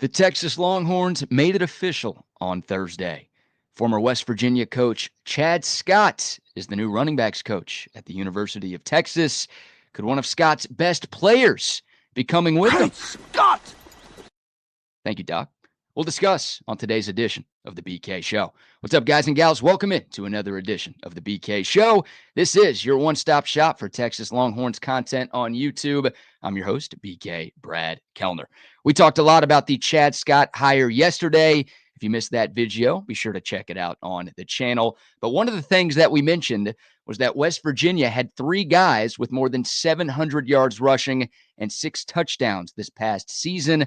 The Texas Longhorns made it official on Thursday. Former West Virginia coach Chad Scott is the new running backs coach at the University of Texas. Could one of Scott's best players be coming with him? Great Scott! Thank you, Doc. We'll discuss on today's edition of the BK Show. What's up, guys and gals? Welcome in to another edition of the BK Show. This is your one-stop shop for Texas Longhorns content on YouTube. I'm your host, BK Brad Kellner. We talked a lot about the Chad Scott hire yesterday. If you missed that video, be sure to check it out on the channel. But one of the things that we mentioned was that West Virginia had 3 guys with more than 700 yards rushing and 6 touchdowns this past season.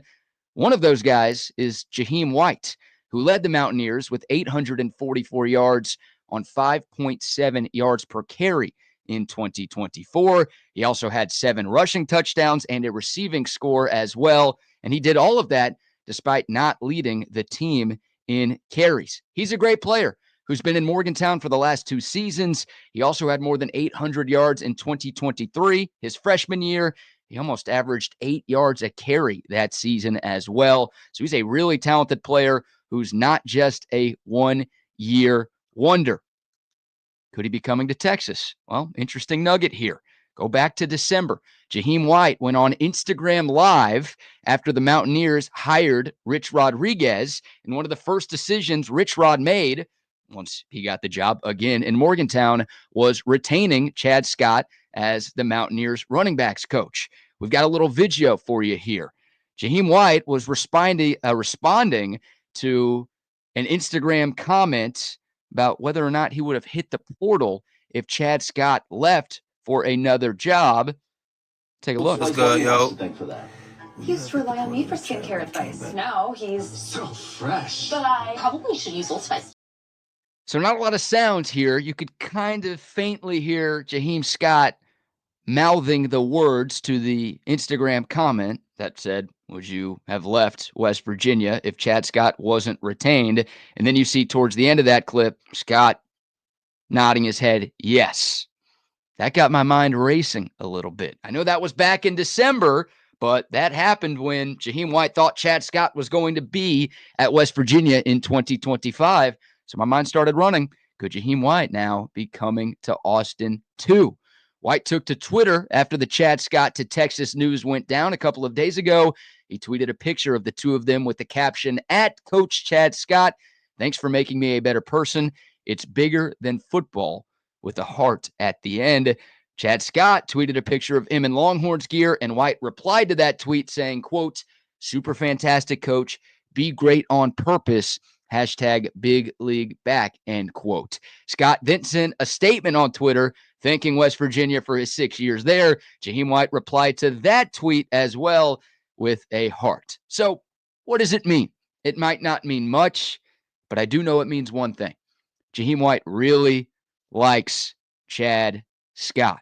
One of those guys is Jahim White, who led the Mountaineers with 844 yards on 5.7 yards per carry in 2024. He also had 7 rushing touchdowns and a receiving score as well. And he did all of that despite not leading the team in carries. He's a great player who's been in Morgantown for the last 2 seasons. He also had more than 800 yards in 2023, his freshman year. He almost averaged 8 yards a carry that season as well. So he's a really talented player who's not just a one-year wonder. Could he be coming to Texas? Well, interesting nugget here. Go back to December. Jahim White went on Instagram Live after the Mountaineers hired Rich Rodriguez. And one of the first decisions Rich Rod made once he got the job again in Morgantown was retaining Chad Scott as the Mountaineers running backs coach. We've got a little video for you here. Jahim White was responding to an Instagram comment about whether or not he would have hit the portal if Chad Scott left for another job. Take a look. What's good, yo? He used to rely on me for skincare advice. Now he's So fresh. But I probably should use Old Spice. So not a lot of sounds here. You could kind of faintly hear Jahim Scott mouthing the words to the Instagram comment that said, would you have left West Virginia if Chad Scott wasn't retained? And then you see towards the end of that clip, Scott nodding his head, yes. That got my mind racing a little bit. I know that was back in December, but that happened when Jahim White thought Chad Scott was going to be at West Virginia in 2025. So my mind started running. Could Jahim White now be coming to Austin too? White took to Twitter after the Chad Scott to Texas news went down a couple of days ago. He tweeted a picture of the two of them with the caption, "At Coach Chad Scott, thanks for making me a better person. It's bigger than football," with a heart at the end. Chad Scott tweeted a picture of him in Longhorns gear, and White replied to that tweet saying, quote, "Super fantastic, coach. Be great on purpose. Hashtag big league back," end quote. Scott then sent a statement on Twitter thanking West Virginia for his 6 years there. Jahim White replied to that tweet as well with a heart. So what does it mean? It might not mean much, but I do know it means one thing. Jahim White really likes Chad Scott,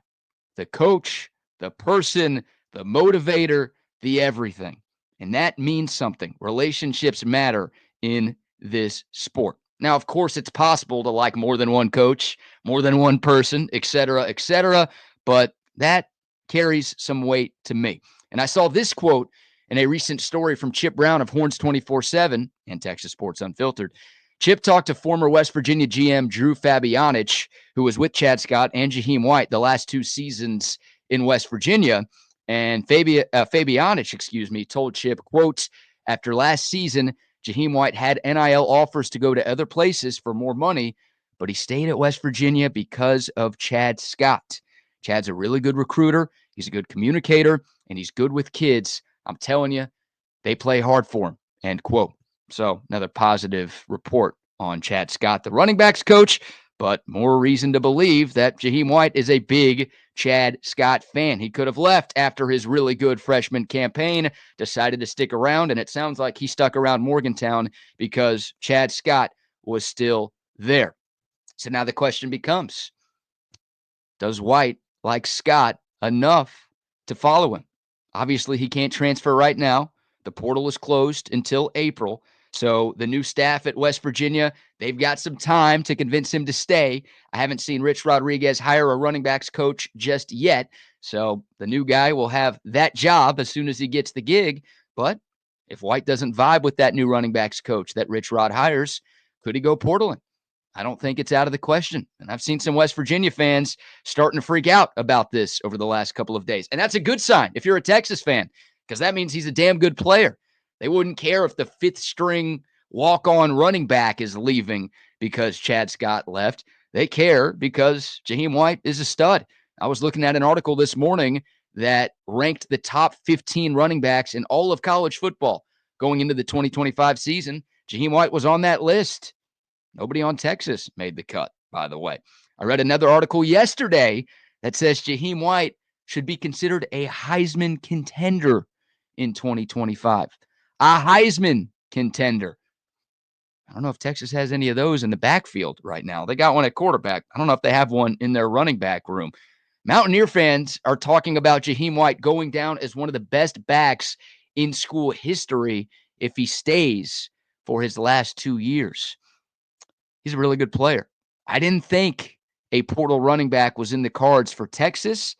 the coach, the person, the motivator, the everything. And that means something. Relationships matter in this sport. Now, of course, it's possible to like more than one coach, more than one person, et cetera, but that carries some weight to me. And I saw this quote in a recent story from Chip Brown of Horns 24/7 and Texas Sports Unfiltered. Chip talked to former West Virginia GM Drew Fabianich, who was with Chad Scott and Jahim White the last 2 seasons in West Virginia. And Fabianich, told Chip, quote, "After last season, Jahim White had NIL offers to go to other places for more money, but he stayed at West Virginia because of Chad Scott. Chad's a really good recruiter. He's a good communicator, and he's good with kids. I'm telling you, they play hard for him," end quote. So another positive report on Chad Scott, the running backs coach, but more reason to believe that Jahim White is a big Chad Scott fan. He could have left after his really good freshman campaign, decided to stick around, and it sounds like he stuck around Morgantown because Chad Scott was still there. So now the question becomes, does White like Scott enough to follow him? Obviously, he can't transfer right now. The portal is closed until April. So the new staff at West Virginia, they've got some time to convince him to stay. I haven't seen Rich Rodriguez hire a running backs coach just yet. So the new guy will have that job as soon as he gets the gig. But If White doesn't vibe with that new running backs coach that Rich Rod hires, could he go portaling? I don't think it's out of the question. And I've seen some West Virginia fans starting to freak out about this over the last couple of days. And that's a good sign if you're a Texas fan, because that means he's a damn good player. They wouldn't care if the fifth string walk-on running back is leaving because Chad Scott left. They care because Jahiem White is a stud. I was looking at an article this morning that ranked the top 15 running backs in all of college football going into the 2025 season. Jahiem White was on that list. Nobody on Texas made the cut, by the way. I read another article yesterday that says Jahiem White should be considered a Heisman contender in 2025. A Heisman contender. I don't know if Texas has any of those in the backfield right now. They got one at quarterback. I don't know if they have one in their running back room. Mountaineer fans are talking about Jahiem White going down as one of the best backs in school history if he stays for his last 2 years. He's a really good player. I didn't think a portal running back was in the cards for Texas.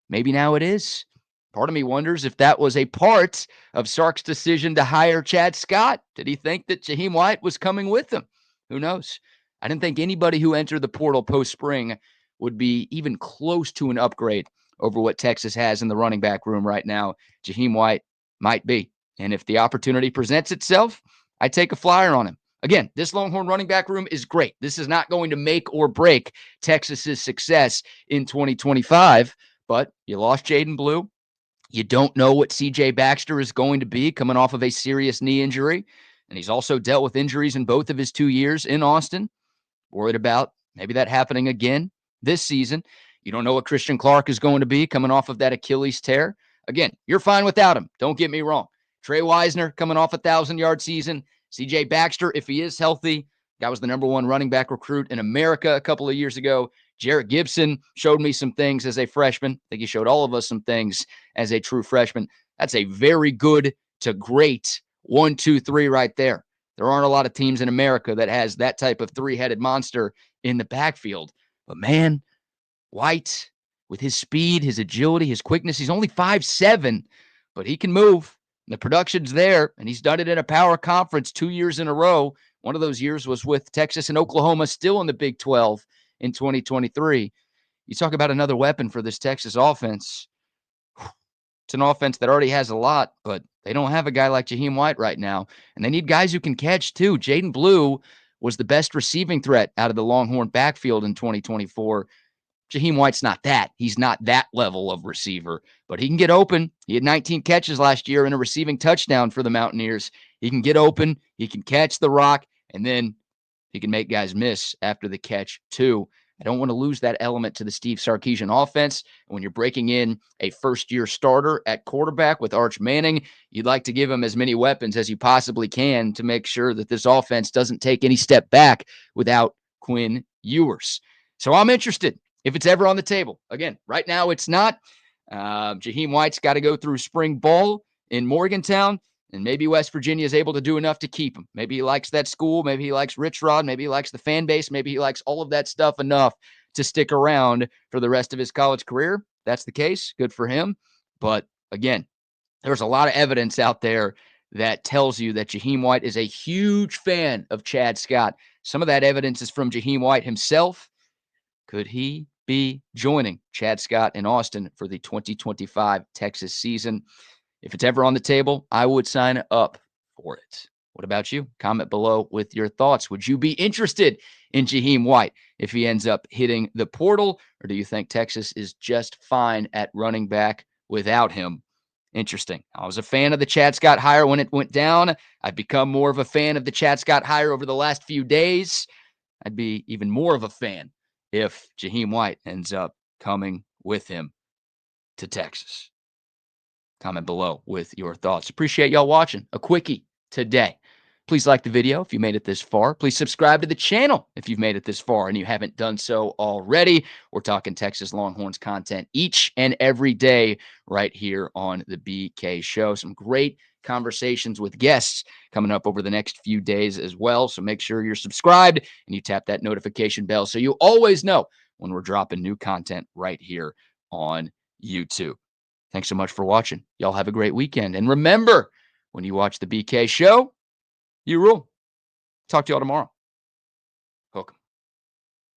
Maybe now it is. Part of me wonders if that was a part of Sark's decision to hire Chad Scott. Did he think that Jahiem White was coming with him? Who knows? I didn't think anybody who entered the portal post-spring would be even close to an upgrade over what Texas has in the running back room right now. Jahiem White might be. And if the opportunity presents itself, I take a flyer on him. Again, this Longhorn running back room is great. This is not going to make or break Texas's success in 2025, but you lost Jaden Blue. You don't know what C.J. Baxter is going to be coming off of a serious knee injury, and he's also dealt with injuries in both of his 2 years in Austin. Worried about maybe that happening again this season. You don't know what Christian Clark is going to be coming off of that Achilles tear. Again, you're fine without him. Don't get me wrong. Trey Wisner coming off a 1,000-yard season. C.J. Baxter, if he is healthy, guy was the number one running back recruit in America a couple of years ago. Jarrett Gibson showed me some things as a freshman. I think he showed all of us some things as a true freshman. That's a very good to great 1, 2, 3 right there. There aren't a lot of teams in America that has that type of three-headed monster in the backfield. But man, White, with his speed, his agility, his quickness, he's only 5'7", but he can move. The production's there, and he's done it in a power conference 2 years in a row. One of those years was with Texas and Oklahoma still in the Big 12 in 2023. You talk about another weapon for this Texas offense. It's an offense that already has a lot, but they don't have a guy like Jahiem White right now. And they need guys who can catch, too. Jaden Blue was the best receiving threat out of the Longhorn backfield in 2024. Jahiem White's not that. He's not that level of receiver, but he can get open. He had 19 catches last year and a receiving touchdown for the Mountaineers. He can get open. He can catch the rock, and then he can make guys miss after the catch, too. I don't want to lose that element to the Steve Sarkisian offense. When you're breaking in a first-year starter at quarterback with Arch Manning, you'd like to give him as many weapons as you possibly can to make sure that this offense doesn't take any step back without Quinn Ewers. So I'm interested if it's ever on the table. Again, right now it's not. Jahiem White's got to go through spring ball in Morgantown, and maybe West Virginia is able to do enough to keep him. Maybe he likes that school. Maybe he likes Rich Rod. Maybe he likes the fan base. Maybe he likes all of that stuff enough to stick around for the rest of his college career. That's the case. Good for him. But again, there's a lot of evidence out there that tells you that Jahiem White is a huge fan of Chad Scott. Some of that evidence is from Jahiem White himself. Could he be joining Chad Scott in Austin for the 2025 Texas season? If it's ever on the table, I would sign up for it. What about you? Comment below with your thoughts. Would you be interested in Jahiem White if he ends up hitting the portal, or do you think Texas is just fine at running back without him? Interesting. I was a fan of the Chad Scott hire when it went down. I've become more of a fan of the Chad Scott hire over the last few days. I'd be even more of a fan if Jahiem White ends up coming with him to Texas. Comment below with your thoughts. Appreciate y'all watching. A quickie today. Please like the video if you made it this far. Please subscribe to the channel if you've made it this far and you haven't done so already. We're talking Texas Longhorns content each and every day right here on the BK Show. Some great conversations with guests coming up over the next few days as well. So make sure you're subscribed and you tap that notification bell so you always know when we're dropping new content right here on YouTube. Thanks so much for watching. Y'all have a great weekend. And remember, When you watch the BK show, you rule. Talk to y'all tomorrow. Hook 'em.